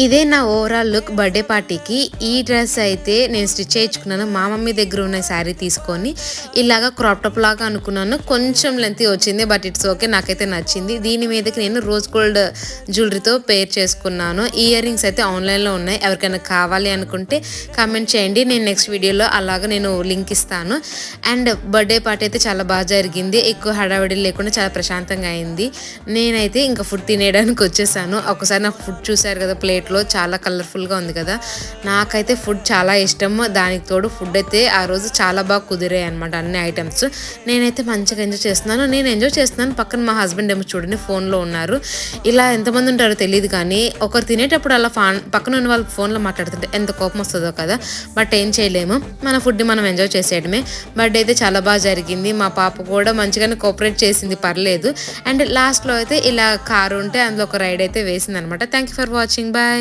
ఇదే నా overall look birthday పార్టీకి. ఈ డ్రెస్ అయితే నేను స్టిచ్ చేయించుకున్నాను. మా మమ్మీ దగ్గర ఉన్న శారీ తీసుకొని ఇలాగా క్రాప్ టాప్ లాగా అనుకున్నాను. కొంచెం లెంతీ వచ్చింది, బట్ ఇట్స్ ఓకే, నాకైతే నచ్చింది. దీని మీదకి నేను రోజ్ గోల్డ్ జ్యువెలరీతో పేర్ చేసుకున్నాను. ఇయర్ రింగ్స్ అయితే ఆన్లైన్లో ఉన్నాయి, ఎవరికైనా కావాలి అనుకుంటే కామెంట్ చేయండి, నేను నెక్స్ట్ వీడియోలో అలాగా నేను లింక్ ఇస్తాను. అండ్ బర్త్డే పార్టీ అయితే చాలా బాగా జరిగింది, ఎక్కువ హడావిడి లేకుండా చాలా ప్రశాంతంగా అయింది. నేనైతే ఇంకా ఫుడ్ తినేయడానికి వచ్చేసాను. ఒకసారి నాకు ఫుడ్ చూసారు కదా, ప్లేట్లో చాలా కలర్ఫుల్గా ఉంది కదా, నాకైతే ఫుడ్ చాలా ఇష్టము. దానికి తోడు ఫుడ్ అయితే ఆ రోజు చాలా బాగా కుదిరాయి అనమాట, అన్ని ఐటమ్స్. నేనైతే మంచిగా ఎంజాయ్ చేస్తున్నాను. నేను ఎంజాయ్ చేస్తున్నాను, పక్కన మా హస్బెండ్ ఏమో చూడండి ఫోన్లో ఉన్నారు. ఇలా ఎంతమంది ఉంటారో తెలియదు కానీ ఒకరు తినేటప్పుడు అలా పక్కన ఉన్న వాళ్ళు ఫోన్లో మాట్లాడుతుంటే ఎంత కోపం వస్తుందో కదా, బట్ ఏం చేయలేము, మన ఫుడ్ని మనం ఎంజాయ్ చేసేయడమే. బర్త్డే అయితే చాలా బాగా జరిగింది. మా పాప కూడా మంచిగానే కోఆపరేట్ చేసింది, పర్లేదు. అండ్ లాస్ట్లో అయితే ఇలా కారు ఉంటే అందులో ఒక రైడ్ అయితే వేసింది అనమాట. Thank you for watching, bye.